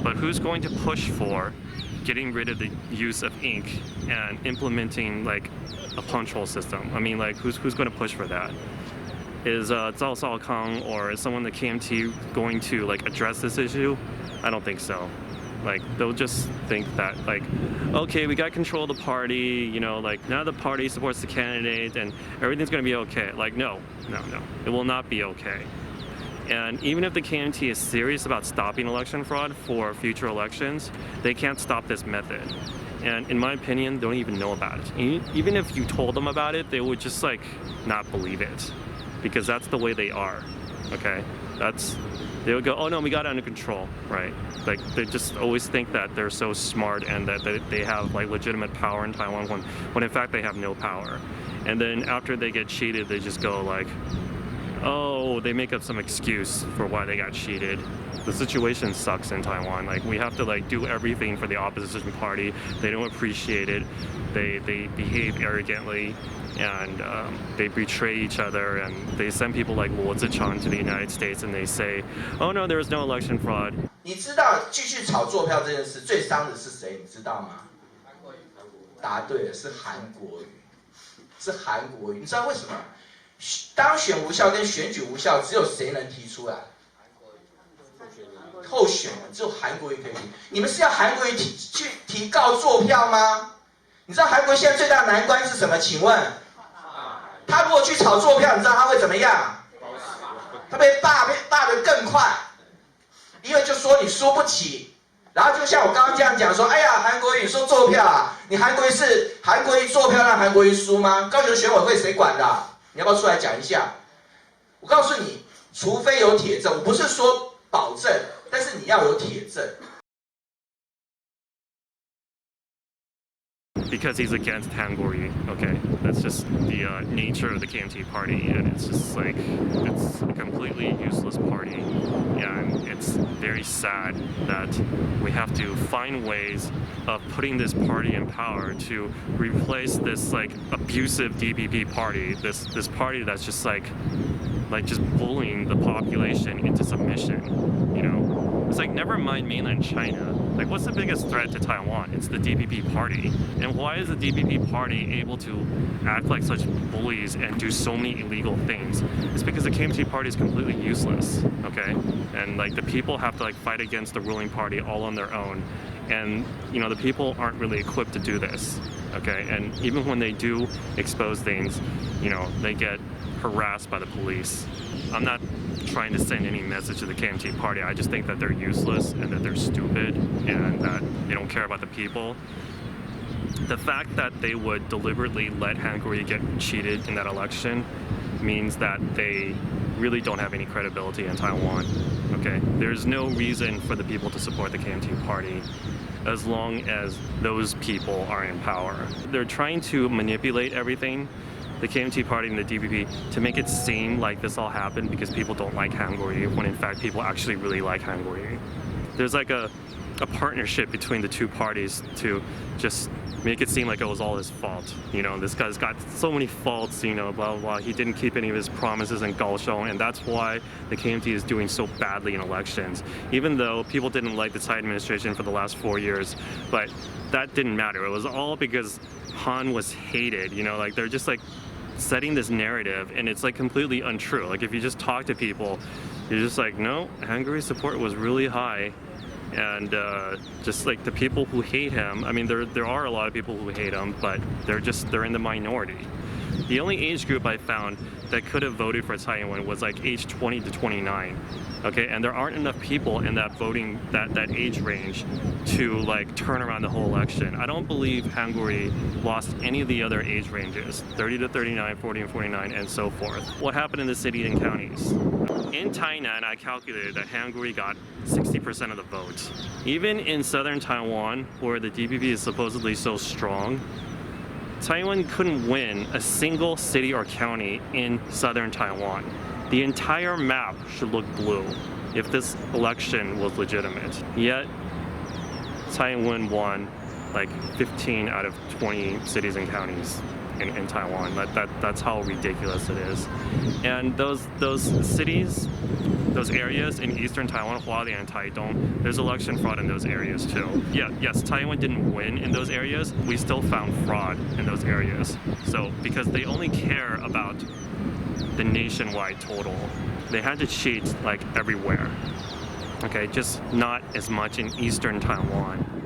but who's going to push for getting rid of the use of ink and implementing like a punch hole system? I mean, like who's going to push for that? Is Tsai Ing-wen or is someone in the KMT going to like address this issue? I don't think so. Like they'll just think that like, okay, we got control of the party, you know, like now the party supports the candidate and everything's going to be okay. Like no, it will not be okay. And even if the KMT is serious about stopping election fraud for future elections, they can't stop this method. And in my opinion, they don't even know about it. And even if you told them about it, they would just like not believe it, because that's the way they are. Okay, they would go, oh no, we got it under control, right? Like they just always think that they're so smart and that they have like legitimate power in Taiwan when in fact they have no power. And then after they get cheated, they just go like, oh, they make up some excuse for why they got cheated. The situation sucks in Taiwan. Like we have to like do everything for the opposition party. They don't appreciate it. They behave arrogantly, and they betray each other, and they send people like Luo Zichang to the United States, and they say, oh no, there is no election fraud. 你知道继续炒作票这件事最伤的是谁？你知道吗？答对了，是韩国瑜，是韩国瑜。你知道为什么？当选无效跟选举无效，只有谁能提出来？候选人只有韩国瑜可以提。你们是要韩国瑜去提告作票吗？你知道韩国瑜现在最大的难关是什么？请问，他如果去炒作票，你知道他会怎么样？他被罢得更快，因为就说你输不起。然后就像我刚刚这样讲说，哎呀，韩国瑜你说作票啊，你韩国瑜作票让韩国瑜输吗？高雄选委会谁管的？你要不要出来讲一下？我告诉你，除非有铁证，我不是说保证，但是你要有铁证。Because he's against Hangori, okay? That's just the nature of the KMT party, and it's just like, it's a completely useless party, and it's very sad that we have to find ways of putting this party in power to replace this like abusive DPP party, this party that's just like just bullying the population into submission, you know? It's like, never mind mainland China. Like, what's the biggest threat to Taiwan? It's the DPP party. And why is the DPP party able to act like such bullies and do so many illegal things? It's because the KMT party is completely useless, okay? And like the people have to like fight against the ruling party all on their own. And you know, the people aren't really equipped to do this, okay? And even when they do expose things, you know, they get harassed by the police. I'm not trying to send any message to the KMT party. I just think that they're useless and that they're stupid and that they don't care about the people. The fact that they would deliberately let Hangori get cheated in that election means that they really don't have any credibility in Taiwan. Okay, there's no reason for the people to support the KMT party as long as those people are in power. They're trying to manipulate everything, the KMT party and the DPP, to make it seem like this all happened because people don't like Hangori, when in fact people actually really like Hangori. There's like a partnership between the two parties to just make it seem like it was all his fault. You know, this guy's got so many faults, you know, blah, blah, blah. He didn't keep any of his promises in Kaohsiung, and that's why the KMT is doing so badly in elections. Even though people didn't like the Tsai administration for the last 4 years, but that didn't matter. It was all because Han was hated, you know, like they're just like setting this narrative, and it's like completely untrue. Like if you just talk to people, you're just like, no, Hungari's support was really high. And just like the people who hate him, I mean, there are a lot of people who hate him, but they're in the minority. The only age group I found that could have voted for Tsai Ing-wen was like age 20 to 29. Okay, and there aren't enough people in that voting, that age range to like turn around the whole election. I don't believe Hangori lost any of the other age ranges, 30 to 39, 40 and 49, and so forth. What happened in the cities and counties? In Tainan, I calculated that Hangori got 60% of the votes. Even in southern Taiwan, where the DPP is supposedly so strong, Tsai Ing-wen couldn't win a single city or county in southern Taiwan. The entire map should look blue if this election was legitimate. Yet, Tsai Ing-wen won like 15 out of 20 cities and counties in Taiwan. That's how ridiculous it is. And those cities those areas in eastern Taiwan, Hualien and Taitung, there's election fraud in those areas too. Yeah, yes, Taiwan didn't win in those areas. We still found fraud in those areas. So because they only care about the nationwide total, they had to cheat like everywhere. Okay, just not as much in eastern Taiwan.